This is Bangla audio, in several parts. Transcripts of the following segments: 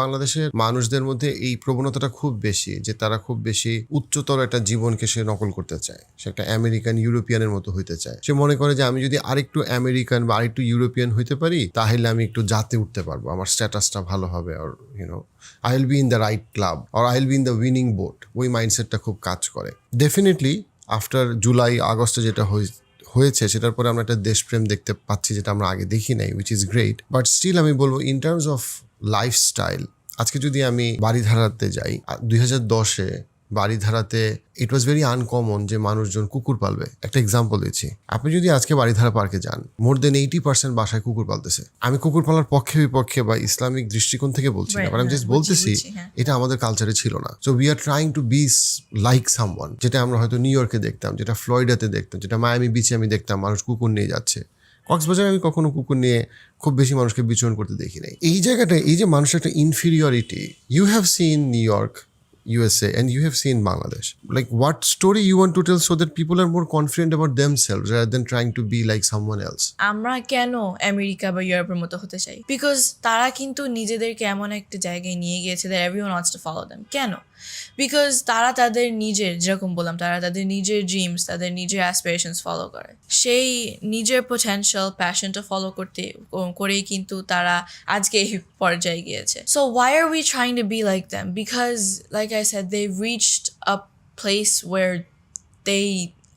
বাংলাদেশের মানুষদের মধ্যে এই প্রবণতাটা খুব বেশি যে তারা খুব বেশি উচ্চতর একটা জীবনকে সে নকল করতে চায়, সে একটা আমেরিকান ইউরোপিয়ানের মতো হইতে চায়। সে মনে করে যে আমি যদি আরেকটু আমেরিকান বা আরেকটু ইউরোপিয়ান হইতে পারি তাহলে আমি একটু জাতে উঠতে পারবো, আমার স্ট্যাটাসটা ভালো হবে, আর I will be in the right club আর I will be in the winning boat. ওই মাইন্ডসেটটা খুব কাজ করে। ডেফিনেটলি আফটার জুলাই আগস্টে যেটা হয়েছে সেটার পরে আমরা একটা দেশপ্রেম দেখতে পাচ্ছি যেটা আমরা আগে দেখি নাই, which is great. But still আমি বলবো ইন টার্মস অফ লাইফস্টাইল, আজকে যদি আমি বাড়িধারাতে যাই 2010-এ বাড়িধারাতে ইট ওয়াজ ভেরি আনকমন যে মানুষজন কুকুর পালবে। একটা এক্সাম্পল দিচ্ছি, আপনি যদি আজকে বাড়িধারা পার্কে যান, মোর দেন 80% বাসায় কুকুর পালতেছে। আমি কুকুর পালার পক্ষে বিপক্ষে বা ইসলামিক দৃষ্টিকোণ থেকে বলছি না, আমি জাস্ট বলতেছি এটা আমাদের কালচারে ছিল না। So we are trying to be like someone, যেটা আমরা হয়তো নিউ ইয়র্কে দেখতাম, যেটা ফ্লোরিডাতে দেখতাম, যেটা মায়ামি বিচে আমি দেখতাম মানুষ কুকুর নিয়ে যাচ্ছে। কক্সবাজারে আমি কখনো কুকুর নিয়ে খুব বেশি মানুষকে বিচরণ করতে দেখি নাই। এই জায়গাটা, এই যে মানুষের একটা inferiority, you have seen New York, USA, and you have seen Bangladesh. Like, what story you want to tell so that people are more confident about themselves rather than trying to be like someone else? আমরা কেন আমেরিকা বা ইউরোপের মতো হতে চাই? বিকজ তারা কিন্তু নিজেদেরকে এমন একটা জায়গায় নিয়ে গিয়েছে that everyone wants to follow them. কেন? বিকজ তারা তাদের নিজের, যেরকম বললাম, তারা তাদের নিজের ড্রিমস, তাদের নিজের অ্যাসপিরেশনস ফলো করে। সেই নিজের পোটেনশিয়াল, প্যাশনটা ফলো করেই কিন্তু তারা আজকে এই পর্যায়ে গিয়েছে। So why are we trying to be like them? Because like I said, they've reached a place where they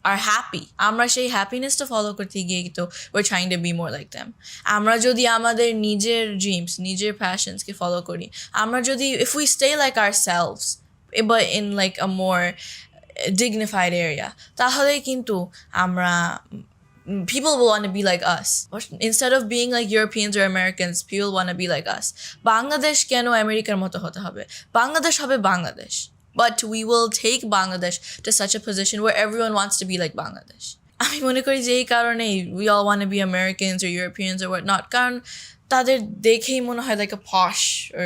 are happy. আমরা সেই হ্যাপিনেসটা ফলো করতে গিয়ে তো we're trying to be more like them. আমরা যদি আমাদের নিজের ড্রিমস, নিজের প্যাশনসকে ফলো করি, আমরা যদি if we stay like ourselves but in like a more dignified area, তাহলে কিন্তু আমরা people will want to be like us. Instead of being like Europeans or Americans, people want to be like us. Bangladesh কেন আমেরিকার মতো হতে হবে? বাংলাদেশ হবে Bangladesh. But we will take Bangladesh to such a position where everyone wants to be like Bangladesh. আমি মনে করি যে এই কারণেই we all want to be Americans or Europeans or whatnot. কারণ তাদের দেখেই মনে হয় like a posh or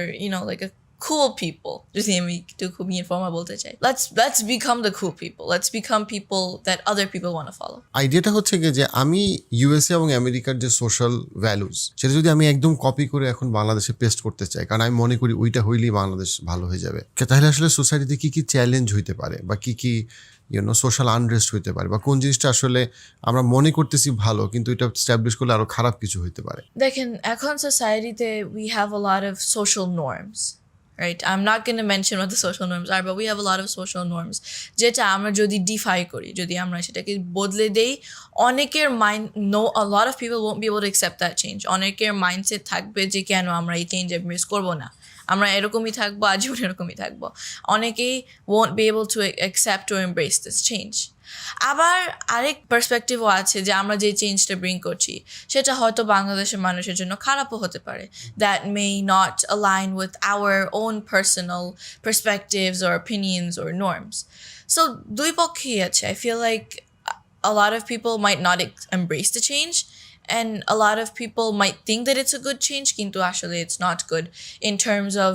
like a cool people. যদি আমি একটু খুব ইনফর্মাল বলতে চাই, let's become the cool people. Let's become people that other people want to follow. আইডিয়াটা হচ্ছে কি যে আমি ইউএসএ এবং আমেরিকার যে সোশ্যাল ভ্যালুজ, সেটা যদি আমি একদম কপি করে এখন বাংলাদেশে পেস্ট করতে চাই, কারণ আমি মনে করি ওইটা হইলেই বাংলাদেশ ভালো হয়ে যাবে, তাহলে আসলে সোসাইটিতে কি কি চ্যালেঞ্জ হইতে পারে বা কি কি সোশ্যাল আনরেস্ট হইতে পারে বা কোন জিনিসটা আসলে আমরা মনে করতেছি ভালো কিন্তু এটা স্ট্যাবলিশ করলে আরো খারাপ কিছু হইতে পারে। দেখেন, এখন সোসাইটিতে we have a lot of social norms. Right? I'm not going to mention what the social norms are, but we have a lot of social norms. যেটা আমরা যদি ডিফাই করি, যদি আমরা সেটাকে বদলে দেই, অনেকের a lot of people won't be able to accept that change. অনেকের মাইন্ডসেট থাকবে যে কেন আমরা এই চেঞ্জ এমব্রেস করবো না, আমরা এরকমই থাকবো, আজীবন এরকমই থাকবো। অনেকেই won't be able to accept or embrace this change. আবার আরেক পার্সপেক্টিভও আছে যে আমরা যে চেঞ্জটা ব্রিং করছি সেটা হয়তো বাংলাদেশের মানুষের জন্য খারাপও হতে পারে, that may not align with our own personal perspectives or opinions or norms. So দুই পক্ষেই আছে। I feel like a lot of people might not embrace the change, and a lot of people might think that it's a good change, কিন্তু আসলে it's not good in terms of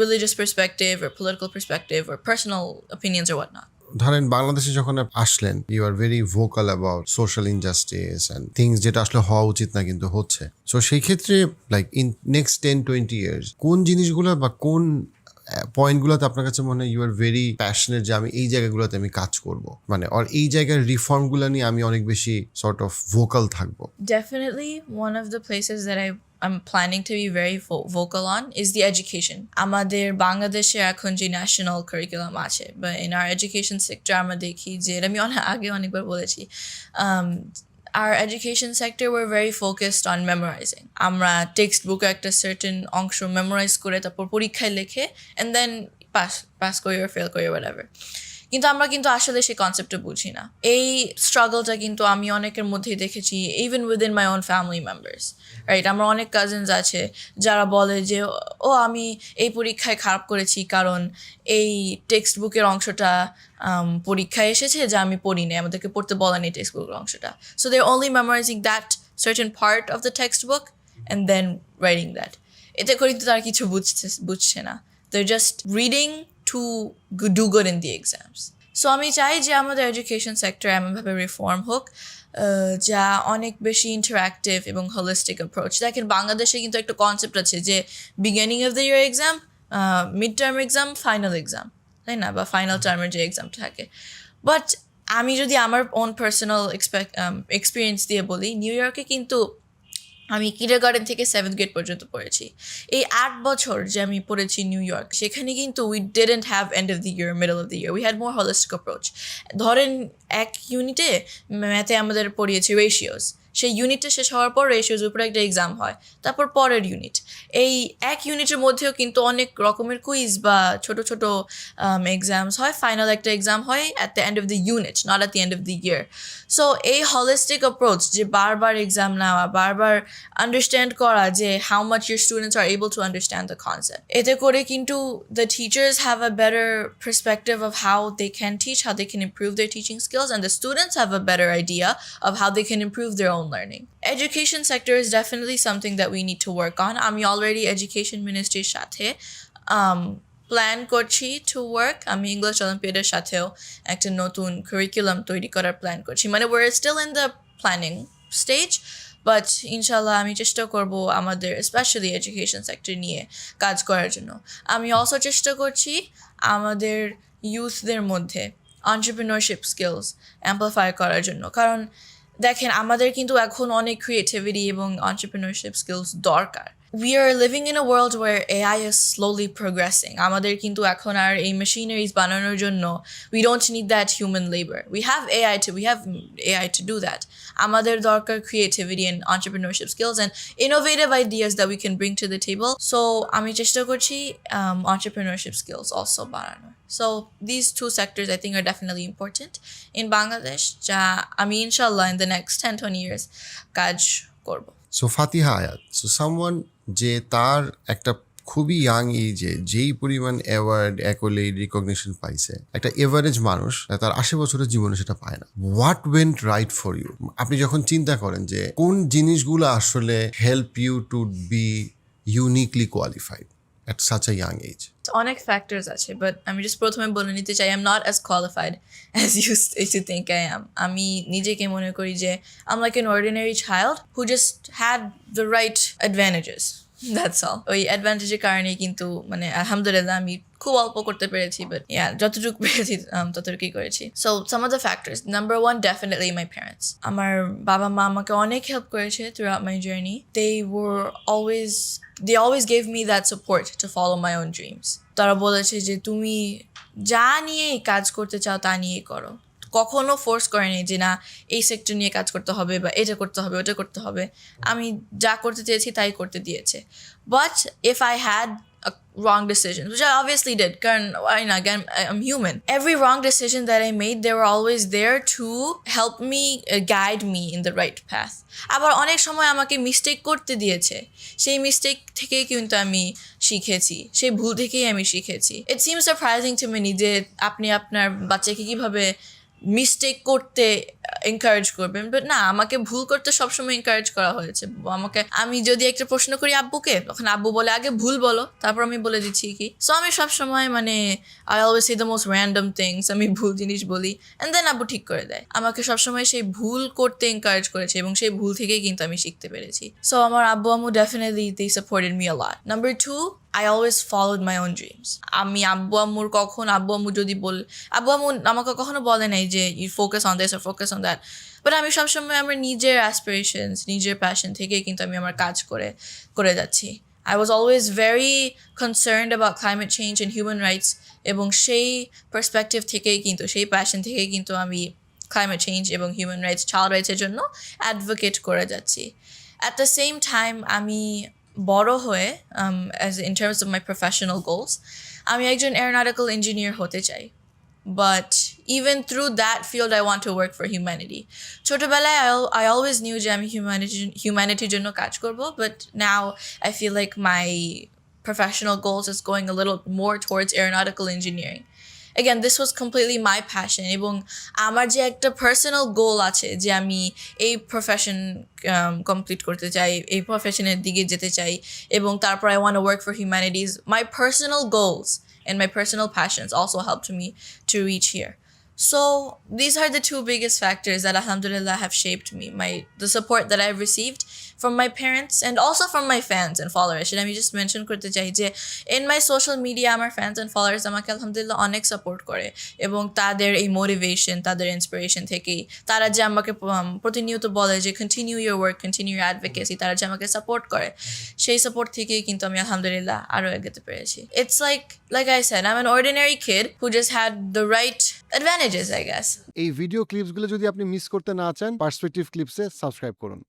religious perspective or political perspective or personal opinions or whatnot. ধরেন বাংলাদেশে যখন আসলেন, you are very vocal about social injustice and things যেটা আসলে হওয়া উচিত না কিন্তু হচ্ছে। সো সেই ক্ষেত্রে লাইক ইন নেক্সট 10-20 ইয়ার্স কোন জিনিসগুলো বা কোন পয়েন্টগুলোতে আপনার কাছে মনে হয় ইউ আর ভেরি প্যাশনেট যে আমি এই জায়গাগুলোতে আমি কাজ করব, মানে আর এই জায়গার রিফর্মগুলো নিয়ে আমি অনেক বেশি সর্ট অফ ভোকাল থাকবো? Definitely one of the places that I'm planning to be very vocal on is the education. আমাদের বাংলাদেশে এখন যে ন্যাশনাল কারিকুলাম আছে, বা in our education sector আমরা দেখি যে আমি আগে অনেকবার বলেছি, our education sector we're very focused on memorizing. আমরা টেক্সট বুকে একটা সার্টেন অংশ মেমোরাইজ করে তারপর পরীক্ষায় লেখে and then পাস করি or ফেল করি or whatever. কিন্তু আমরা কিন্তু আসলে সেই কনসেপ্টটা বুঝি না। এই স্ট্রাগলটা কিন্তু আমি অনেকের মধ্যেই দেখেছি, even within my own family members, right? আমার অনেক কাজিনস আছে যারা বলে যে আমি এই পরীক্ষায় খারাপ করেছি কারণ এই টেক্সট বুকের অংশটা পরীক্ষায় এসেছে যা আমি পড়িনি, আমাদেরকে পড়তে বলেন এই টেক্সট বুকের অংশটা। So they are only memorising that certain part of the text book and then writing that. এতে করে কিন্তু তারা কিছু বুঝছে না, they are just reading to do good in the exams. So আমি চাই যে আমাদের এডুকেশন সেক্টর এমনভাবে রিফর্ম হোক যা অনেক বেশি ইন্টারঅ্যাক্টিভ এবং হোলিস্টিক অ্যাপ্রোচ। দেখেন বাংলাদেশে কিন্তু একটা কনসেপ্ট আছে যে beginning of the year exam, mid term exam, final exam, তাই না, বা ফাইনাল টার্মের যে এক্সামটা থাকে। বাট আমি যদি আমার ওন পার্সোনাল এক্সপিরিয়েন্স দিয়ে বলি, নিউ ইয়র্কে কিন্তু আমি কিন্ডারগার্টেন থেকে 7th গ্রেড পর্যন্ত পড়েছি। এই 8 বছর যে আমি পড়েছি নিউ ইয়র্ক, সেখানে কিন্তু we didn't have and of the year, middle of the year, we had more holistic approach. ধরেন এক ইউনিটে ম্যাথে আমাদের পড়িয়েছে রেশিওস, সেই ইউনিটটা শেষ হওয়ার পর রেশিওর উপরে একটা এক্সাম হয়, তারপর পরের ইউনিট। এই এক ইউনিটের মধ্যেও কিন্তু অনেক রকমের কুইজ বা ছোট ছোট এক্সামস হয়, ফাইনাল একটা এক্সাম হয় at the end of the unit, not at the end of the year. So এই হলিস্টিক অ্যাপ্রোচ, যে বারবার এক্সাম নেওয়া, বারবার আন্ডারস্ট্যান্ড করা যে how much your students are able to understand the concept, এতে করে কিন্তু the teachers have a better perspective of how they can teach, how they can improve their teaching skills, and the students have a better idea of how they can improve their own learning. Education sector is definitely something that we need to work on. আমি already education ministryর সাথে প্ল্যান করছি to work. আমি ইংলিশ অলিম্পিয়াডের সাথেও একটা নতুন কারিকুলাম তৈরি করার প্ল্যান করছি। মানে we're still in the planning stage, but ইনশাল্লাহ আমি চেষ্টা করব আমাদের স্পেশালি এডুকেশন সেক্টর নিয়ে কাজ করার জন্য। আমি অলসো চেষ্টা করছি আমাদের ইউথদের মধ্যে entrepreneurship skills amplify করার জন্য, কারণ দেখেন আমাদের কিন্তু এখন অনেক ক্রিয়েটিভিটি এবং entrepreneurship skills দরকার। We are living in a world where AI is slowly progressing. আমাদের কিন্তু এখন আর এই machineries বানানোর জন্য we don't need that human labor. We have AI to do that. আমাদের দরকার creativity and entrepreneurship skills and innovative ideas that we can bring to the table. So আমি চেষ্টা করছি entrepreneurship skills also বাড়ানোর। So these two sectors I think are definitely important in Bangladesh, যা আমি ইনশাল্লাহ in the next 10-20 years কাজ করব। সো ফাতিহা আয়াত, সো সামওয়ান যে তার একটা খুবই ইয়াং এজে যেই পরিমাণ অ্যাওয়ার্ড, অ্যাকোলেড, রিকগনিশন পাইছে, একটা এভারেজ মানুষ তার 80 বছরের জীবনে সেটা পায় না। What went right for you? আপনি যখন চিন্তা করেন যে কোন জিনিসগুলো আসলে help you to be uniquely qualified at such a young age? অনেক ফ্যাক্টরস আছে, বাট আমি জাস্ট প্রথমে বলে নিতে চাই, I am not as qualified as you think I am. আমি নিজেকে মনে করি যে I am like an ordinary child who just had the right advantages, that's all. ওই অ্যাডভান্টেজের কারণেই কিন্তু মানে আলহামদুলিল্লাহ আমি খুব অল্প করতে পেরেছি, বাট যতটুকু পেরেছি ততটুকুই করেছি। So some of the factors, number one definitely my parents. আমার বাবা মা আমাকে অনেক হেল্প করেছে through out my journey. They always gave me that support to follow my own dreams. তারা বলেছে যে তুমি যা নিয়ে কাজ করতে চাও তা নিয়েই করো, কখনো ফোর্স করেনি যে না এই সেক্টর নিয়ে কাজ করতে হবে বা এটা করতে হবে ওটা করতে হবে। আমি যা করতে চেয়েছি তাই করতে দিয়েছে। But if I had a wrong decision, which I obviously did, কারণ again I'm human, every wrong decision that I made, they were always there to help me, guide me in the right path. আবার অনেক সময় আমাকে মিস্টেক করতে দিয়েছে, সেই মিস্টেক থেকেই কিন্তু আমি শিখেছি, সেই ভুল থেকেই আমি শিখেছি। It seems surprising to me যে আপনি আপনার বাচ্চাকে কিভাবে মিস্টেক করতে এনকারেজ করবেন, বাট না, আমাকে ভুল করতে সবসময় এনকারেজ করা হয়েছে। আমি যদি একটা প্রশ্ন করি আব্বুকে, তখন আব্বু বলে আগে ভুল বলো, তারপর আমি বলে দিচ্ছি কি। সো আমি সবসময় মানে I always say the most random things, আমি ভুল জিনিস বলি অ্যান্ড দেন আব্বু ঠিক করে দেয়। আমাকে সবসময় সেই ভুল করতে এনকারেজ করেছে এবং সেই ভুল থেকেই কিন্তু আমি শিখতে পেরেছি। সো আমার আব্বু আম্মু definitely they supported me a lot. Number two, I always followed my own dreams. আমি আব্বু আম্মু আমাকে কখনো বলে নাই যে you focus on this or focus on that, but আমি সবসময় আমার নিজের অ্যাসপিরেশনস, নিজের প্যাশন থেকে কিন্তু আমি আমার কাজ করে যাচ্ছি। I was always very concerned about climate change and human rights, এবং সেই পার্সপেক্টিভ থেকেই কিন্তু, সেই প্যাশন থেকেই কিন্তু আমি climate change এবং human rights, child rights এর জন্য অ্যাডভোকেট করে যাচ্ছি। At the same time আমি বড় হয়ে as in terms of my professional goals, আমি একজন aeronautical engineer হতে চাই, but even through that field I want to work for humanity. ছোটবেলায় I always knew যে আমি humanityর জন্য কাজ করব, but now I feel like my professional goals is going a little more towards aeronautical engineering. Again, this was completely my passion, এবং আমার যে একটা পার্সোনাল গোল আছে যে আমি এই প্রফেশন কমপ্লিট করতে চাই, এই প্রফেশনের দিকে যেতে চাই, এবং তারপর I want to work for humanities. My personal goals and my personal passions also helped me to reach here. So these are the two biggest factors that alhamdulillah have shaped me. The support that I've received from my parents and also from my fans and followers. Should I just mention করতে চাই যে in my social media আমার fans and followers আমাকে আলহামদুলিল্লাহ অনেক সাপোর্ট করে এবং তাদের এই মোটিভেশন তাদের ইন্সপিরেশন থেকেই তারা যে আমাকে প্রতিনিয়ত বলে যে continue your work continue your advocacy, তারা যে আমাকে সাপোর্ট করে সেই সাপোর্ট থেকেই কিন্তু আমি আলহামদুলিল্লাহ আরও এগোতে পেরেছি। It's like I said, I'm an ordinary kid who just had the right advantages, I guess. এই ভিডিও ক্লিপসগুলো যদি আপনি মিস করতে না চান, পার্সপেক্টিভ ক্লিপসে সাবস্ক্রাইব করুন।